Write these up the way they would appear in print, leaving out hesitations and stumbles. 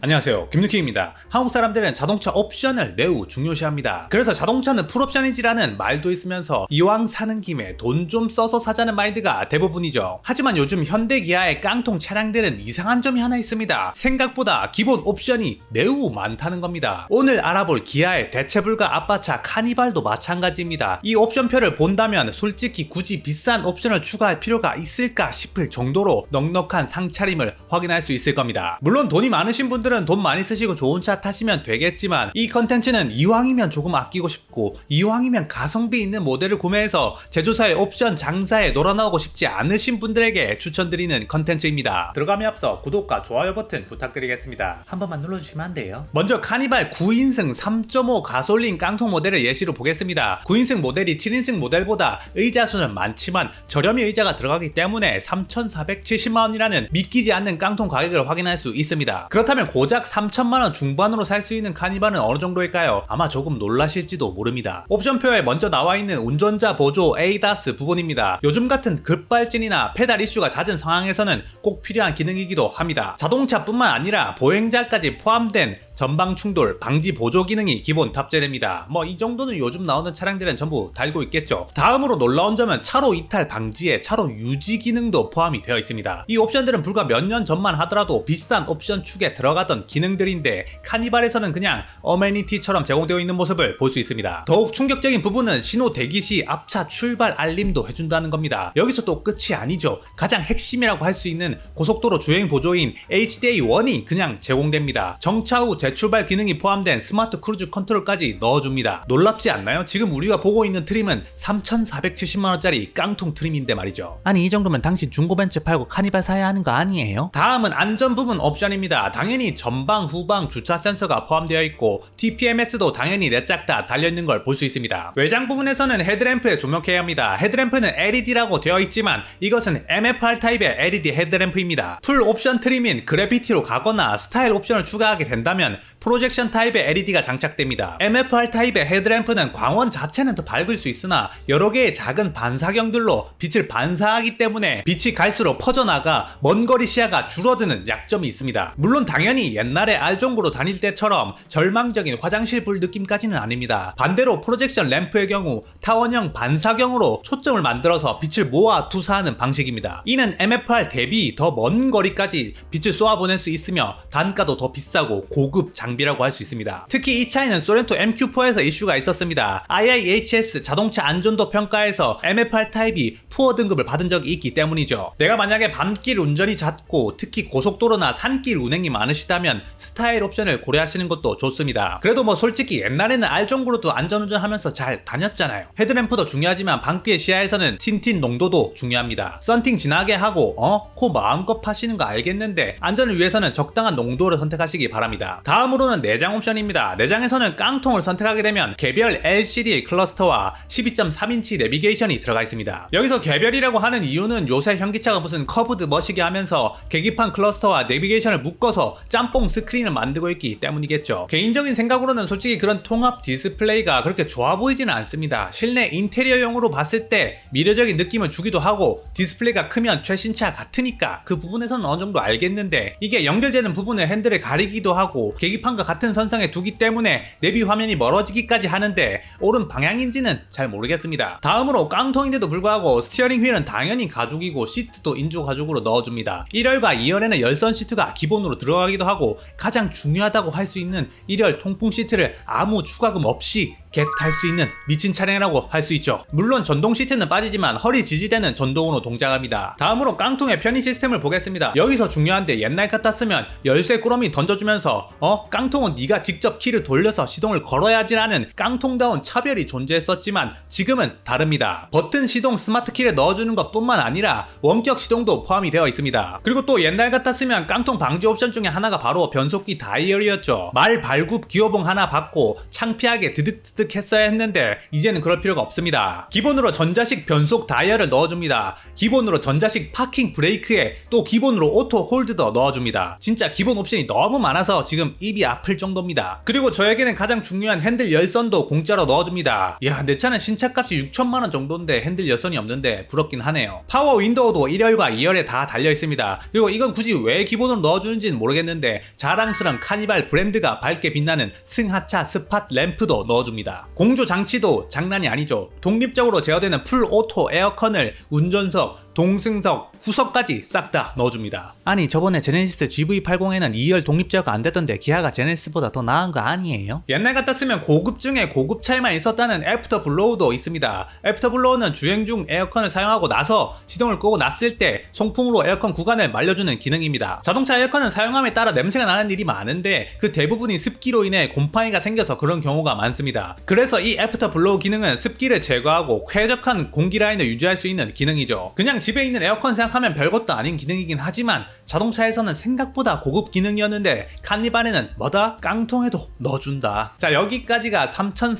안녕하세요, 김누키입니다. 한국 사람들은 자동차 옵션을 매우 중요시합니다. 그래서 자동차는 풀옵션이지라는 말도 있으면서 이왕 사는 김에 돈 좀 써서 사자는 마인드가 대부분이죠. 하지만 요즘 현대 기아의 깡통 차량들은 이상한 점이 하나 있습니다. 생각보다 기본 옵션이 매우 많다는 겁니다. 오늘 알아볼 기아의 대체불가 아빠차 카니발도 마찬가지입니다. 이 옵션표를 본다면 솔직히 굳이 비싼 옵션을 추가할 필요가 있을까 싶을 정도로 넉넉한 상차림을 확인할 수 있을 겁니다. 물론 돈이 많으신 분들은 돈 많이 쓰시고 좋은 차 타시면 되겠지만, 이 컨텐츠는 이왕이면 조금 아끼고 싶고 이왕이면 가성비 있는 모델을 구매해서 제조사의 옵션 장사에 놀아나오고 싶지 않으신 분들에게 추천드리는 컨텐츠입니다. 들어가면 앞서 구독과 좋아요 버튼 부탁드리겠습니다. 한 번만 눌러주시면 안 돼요? 먼저 카니발 9인승 3.5 가솔린 깡통 모델을 예시로 보겠습니다. 9인승 모델이 7인승 모델보다 의자 수는 많지만 저렴이 의자가 들어가기 때문에 3,470만원이라는 믿기지 않는 깡통 가격을 확인할 수 있습니다. 그렇다면 고작 3천만원 중반으로 살 수 있는 카니발은 어느 정도일까요? 아마 조금 놀라실지도 모릅니다. 옵션표에 먼저 나와있는 운전자 보조 ADAS 부분입니다. 요즘 같은 급발진이나 페달 이슈가 잦은 상황에서는 꼭 필요한 기능이기도 합니다. 자동차뿐만 아니라 보행자까지 포함된 전방 충돌 방지 보조 기능이 기본 탑재됩니다. 이 정도는 요즘 나오는 차량들은 전부 달고 있겠죠. 다음으로 놀라운 점은 차로 이탈 방지에 차로 유지 기능도 포함이 되어 있습니다. 이 옵션들은 불과 몇 년 전만 하더라도 비싼 옵션 축에 들어가던 기능들인데 카니발에서는 그냥 어메니티처럼 제공되어 있는 모습을 볼 수 있습니다. 더욱 충격적인 부분은 신호 대기 시 앞차 출발 알림도 해준다는 겁니다. 여기서 또 끝이 아니죠. 가장 핵심이라고 할 수 있는 고속도로 주행 보조인 HDA1이 그냥 제공됩니다. 정차 후 재출발 기능이 포함된 스마트 크루즈 컨트롤까지 넣어줍니다. 놀랍지 않나요? 지금 우리가 보고 있는 트림은 3,470만원짜리 깡통 트림인데 말이죠. 아니, 이 정도면 당신 중고벤츠 팔고 카니발 사야 하는 거 아니에요? 다음은 안전 부분 옵션입니다. 당연히 전방, 후방 주차 센서가 포함되어 있고 TPMS도 당연히 내짝 다 달려있는 걸 볼 수 있습니다. 외장 부분에서는 헤드램프에 주목해야 합니다. 헤드램프는 LED라고 되어 있지만 이것은 MFR 타입의 LED 헤드램프입니다. 풀 옵션 트림인 그래피티로 가거나 스타일 옵션을 추가하게 된다면 프로젝션 타입의 LED가 장착됩니다. MFR 타입의 헤드램프는 광원 자체는 더 밝을 수 있으나 여러 개의 작은 반사경들로 빛을 반사하기 때문에 빛이 갈수록 퍼져나가 먼 거리 시야가 줄어드는 약점이 있습니다. 물론 당연히 옛날에 R정구로 다닐 때처럼 절망적인 화장실 불 느낌까지는 아닙니다. 반대로 프로젝션 램프의 경우 타원형 반사경으로 초점을 만들어서 빛을 모아 투사하는 방식입니다. 이는 MFR 대비 더 먼 거리까지 빛을 쏘아보낼 수 있으며 단가도 더 비싸고 고급 장비라고 할 수 있습니다. 특히 이 차에는 소렌토 MQ4에서 이슈가 있었습니다. IIHS 자동차 안전도 평가에서 MFR 타입이 푸어 등급을 받은 적이 있기 때문이죠. 내가 만약에 밤길 운전이 잦고 특히 고속도로나 산길 운행이 많으시다면 스타일 옵션을 고려하시는 것도 좋습니다. 그래도 솔직히 옛날에는 R정구로도 안전운전 하면서 잘 다녔잖아요. 헤드램프도 중요하지만 밤길 시야에서는 틴틴 농도도 중요합니다. 썬팅 진하게 하고 코 마음껏 파시는 거 알겠는데 안전을 위해서는 적당한 농도를 선택하시기 바랍니다. 다음으로는 내장 옵션입니다. 내장에서는 깡통을 선택하게 되면 개별 LCD 클러스터와 12.3인치 내비게이션이 들어가 있습니다. 여기서 개별이라고 하는 이유는 요새 현기차가 무슨 커브드 머시게 하면서 계기판 클러스터와 내비게이션을 묶어서 짬뽕 스크린을 만들고 있기 때문이겠죠. 개인적인 생각으로는 솔직히 그런 통합 디스플레이가 그렇게 좋아 보이지는 않습니다. 실내 인테리어용으로 봤을 때 미래적인 느낌을 주기도 하고 디스플레이가 크면 최신차 같으니까 그 부분에서는 어느 정도 알겠는데, 이게 연결되는 부분에 핸들을 가리기도 하고 계기판과 같은 선상에 두기 때문에 내비 화면이 멀어지기까지 하는데 옳은 방향인지는 잘 모르겠습니다. 다음으로 깡통인데도 불구하고 스티어링 휠은 당연히 가죽이고 시트도 인조 가죽으로 넣어줍니다. 1열과 2열에는 열선 시트가 기본으로 들어가기도 하고 가장 중요하다고 할 수 있는 1열 통풍 시트를 아무 추가금 없이 탈 수 있는 미친 차량이라고 할 수 있죠. 물론 전동 시트는 빠지지만 허리 지지대는 전동으로 동작합니다. 다음으로 깡통의 편의 시스템을 보겠습니다. 여기서 중요한데 옛날 같았으면 열쇠 꾸러미 던져주면서 깡통은 네가 직접 키를 돌려서 시동을 걸어야지라는 깡통다운 차별이 존재했었지만 지금은 다릅니다. 버튼 시동 스마트 키를 넣어주는 것 뿐만 아니라 원격 시동도 포함이 되어 있습니다. 그리고 또 옛날 같았으면 깡통 방지 옵션 중에 하나가 바로 변속기 다이얼이었죠. 말 발굽 기어봉 하나 받고 창피하게 드득 납득했어야 했는데 이제는 그럴 필요가 없습니다. 기본으로 전자식 변속 다이얼을 넣어줍니다. 기본으로 전자식 파킹 브레이크에 또 기본으로 오토 홀드도 넣어줍니다. 진짜 기본 옵션이 너무 많아서 지금 입이 아플 정도입니다. 그리고 저에게는 가장 중요한 핸들 열선도 공짜로 넣어줍니다. 이야, 내 차는 신차값이 6천만원 정도인데 핸들 열선이 없는데 부럽긴 하네요. 파워 윈도우도 1열과 2열에 다 달려있습니다. 그리고 이건 굳이 왜 기본으로 넣어주는지는 모르겠는데 자랑스러운 카니발 브랜드가 밝게 빛나는 승하차 스팟 램프도 넣어줍니다. 공조 장치도 장난이 아니죠. 독립적으로 제어되는 풀 오토 에어컨을 운전석, 동승석, 후석까지 싹 다 넣어줍니다. 아니, 저번에 제네시스 GV80에는 2열 독립 제어가 안 되던데 기아가 제네시스보다 더 나은 거 아니에요? 옛날 같았으면 고급 중에 고급차에만 있었다는 애프터 블로우도 있습니다. 애프터 블로우는 주행 중 에어컨을 사용하고 나서 시동을 끄고 났을 때 송풍으로 에어컨 구간을 말려주는 기능입니다. 자동차 에어컨은 사용함에 따라 냄새가 나는 일이 많은데 그 대부분이 습기로 인해 곰팡이가 생겨서 그런 경우가 많습니다. 그래서 이 애프터 블로우 기능은 습기를 제거하고 쾌적한 공기 라인을 유지할 수 있는 기능이죠. 그냥 집에 있는 에어컨 생각하면 별것도 아닌 기능이긴 하지만 자동차에서는 생각보다 고급 기능이었는데 카니발에는 뭐다? 깡통에도 넣어준다. 자, 여기까지가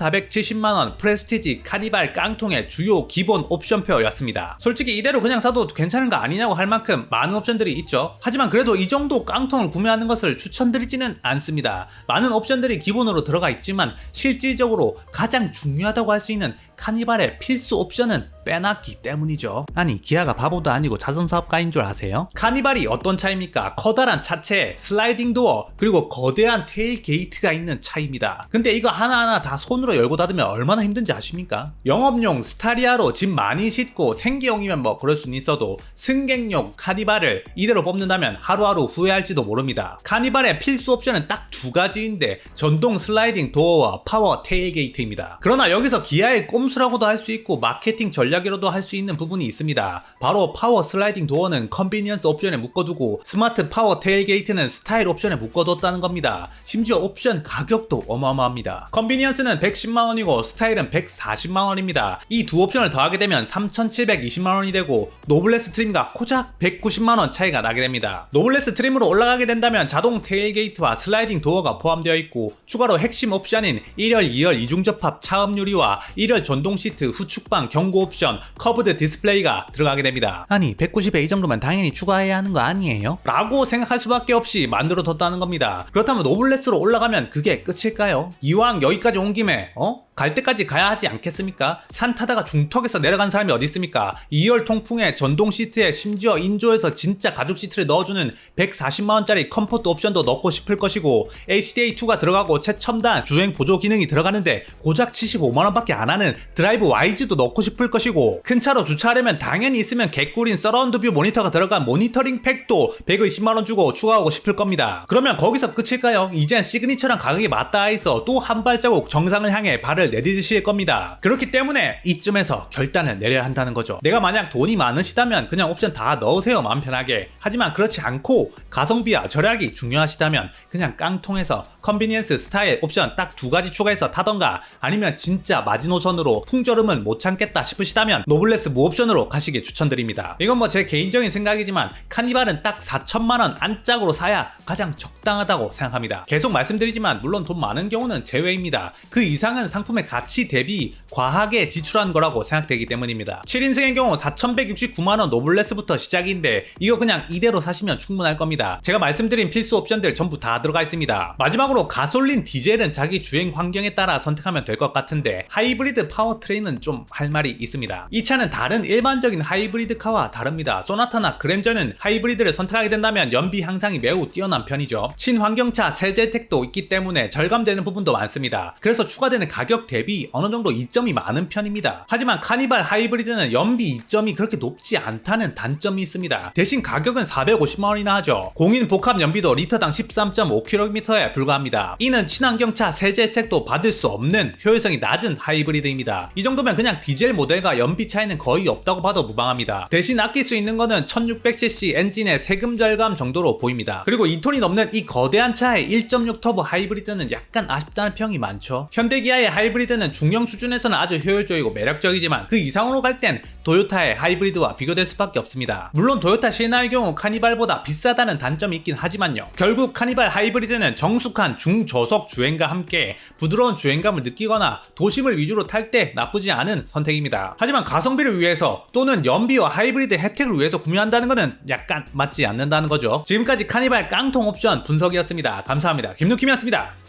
3,470만원 프레스티지 카니발 깡통의 주요 기본 옵션표였습니다. 솔직히 이대로 그냥 사도 괜찮은 거 아니냐고 할 만큼 많은 옵션들이 있죠. 하지만 그래도 이 정도 깡통을 구매하는 것을 추천드리지는 않습니다. 많은 옵션들이 기본으로 들어가 있지만 실질적으로 가장 중요하다고 할 수 있는 카니발의 필수 옵션은 빼놨기 때문이죠. 아니, 기아가 바보도 아니고 자선사업가인 줄 아세요? 카니발이 어떤 차입니까? 커다란 차체에 슬라이딩 도어 그리고 거대한 테일 게이트가 있는 차입니다. 근데 이거 하나하나 다 손으로 열고 닫으면 얼마나 힘든지 아십니까? 영업용 스타리아로 짐 많이 싣고 생계용이면 뭐 그럴 수는 있어도 승객용 카니발을 이대로 뽑는다면 하루하루 후회할지도 모릅니다. 카니발의 필수 옵션은 딱 두 가지인데 전동 슬라이딩 도어와 파워 테일 게이트입니다. 그러나 여기서 기아의 꼼수라고도 할 수 있고 마케팅 전략이라도 할 수 있는 부분이 있습니다. 바로 파워 슬라이딩 도어는 컨비니언스 옵션에 묶어두고 스마트 파워 테일게이트는 스타일 옵션에 묶어뒀다는 겁니다. 심지어 옵션 가격도 어마어마합니다. 컨비니언스는 110만원이고 스타일은 140만원입니다. 이 두 옵션을 더하게 되면 3,720만원이 되고 노블레스 트림과 고작 190만원 차이가 나게 됩니다. 노블레스 트림으로 올라가게 된다면 자동 테일게이트와 슬라이딩 도어가 포함되어 있고 추가로 핵심 옵션인 1열, 2열 이중접합 차음 유리와 1열 전동 시트, 후축방, 경고 옵션, 커브드 디스플레이가 들어가게 됩니다. 아니, 190에 이 정도면 당연히 추가해야 하는 거 아니에요? 라고 생각할 수밖에 없이 만들어뒀다는 겁니다. 그렇다면 노블레스로 올라가면 그게 끝일까요? 이왕 여기까지 온 김에 갈 때까지 가야 하지 않겠습니까? 산 타다가 중턱에서 내려간 사람이 어디 있습니까? 2열 통풍에 전동 시트에 심지어 인조에서 진짜 가죽 시트를 넣어주는 140만원짜리 컴포트 옵션도 넣고 싶을 것이고 HDA2가 들어가고 최첨단 주행 보조 기능이 들어가는데 고작 75만원밖에 안 하는 드라이브 와이즈도 넣고 싶을 것이고 큰 차로 주차하려면 당연히 있으면 개꿀인 서라운드 뷰 모니터가 들어간 모니터링 팩도 120만원 주고 추가하고 싶을 겁니다. 그러면 거기서 끝일까요? 이젠 시그니처랑 가격이 맞닿아 있어 또 한 발자국 정상을 향해 발을 내딛으실 겁니다. 그렇기 때문에 이쯤에서 결단을 내려야 한다는 거죠. 내가 만약 돈이 많으시다면 그냥 옵션 다 넣으세요, 마음 편하게. 하지만 그렇지 않고 가성비와 절약이 중요하시다면 그냥 깡통에서 컨비니언스, 스타일 옵션 딱 두 가지 추가해서 타던가 아니면 진짜 마지노선으로 풍절음은 못 참겠다 싶으시다면 노블레스 무옵션으로 가시길 추천드립니다. 이건 뭐 제 개인적인 생각이지만 카니발은 딱 4천만원 안짝으로 사야 가장 적당하다고 생각합니다. 계속 말씀드리지만 물론 돈 많은 경우는 제외입니다. 그 이상은 상품의 가치 대비 과하게 지출한 거라고 생각되기 때문입니다. 7인승의 경우 4,169만원 노블레스부터 시작인데 이거 그냥 이대로 사시면 충분할 겁니다. 제가 말씀드린 필수 옵션들 전부 다 들어가 있습니다. 마지막으로 가솔린, 디젤은 자기 주행 환경에 따라 선택하면 될 것 같은데 하이브리드 파워트레인은 좀 할 말이 있습니다. 이 차는 다른 일반적인 하이브리드 카와 다릅니다. 소나타나 그랜저는 하이브리드를 선택하게 된다면 연비 향상이 매우 뛰어난 편이죠. 친환경차 세제 혜택도 있기 때문에 절감되는 부분도 많습니다. 그래서 추가되는 가격 대비 어느 정도 이점이 많은 편입니다. 하지만 카니발 하이브리드는 연비 이점이 그렇게 높지 않다는 단점이 있습니다. 대신 가격은 450만원이나 하죠. 공인 복합 연비도 리터당 13.5km에 불과합니다. 이는 친환경차 세제 혜택도 받을 수 없는 효율성이 낮은 하이브리드입니다. 이 정도면 그냥 디젤 모델과 연비 차이는 거의 없다고 봐도 무방합니다. 대신 아낄 수 있는 거는 1600cc 엔진의 세금 절감 정도로 보입니다. 그리고 2톤이 넘는 이 거대한 차의 1.6 터보 하이브리드는 약간 아쉽다는 평이 많죠. 현대기아의 하이브리드 하이브리드는 중형 수준에서는 아주 효율적이고 매력적이지만 그 이상으로 갈 땐 도요타의 하이브리드와 비교될 수밖에 없습니다. 물론 도요타 시에나의 경우 카니발보다 비싸다는 단점이 있긴 하지만요. 결국 카니발 하이브리드는 정숙한 중저속 주행과 함께 부드러운 주행감을 느끼거나 도심을 위주로 탈 때 나쁘지 않은 선택입니다. 하지만 가성비를 위해서 또는 연비와 하이브리드 혜택을 위해서 구매한다는 것은 약간 맞지 않는다는 거죠. 지금까지 카니발 깡통 옵션 분석이었습니다. 감사합니다. 김누킴이었습니다.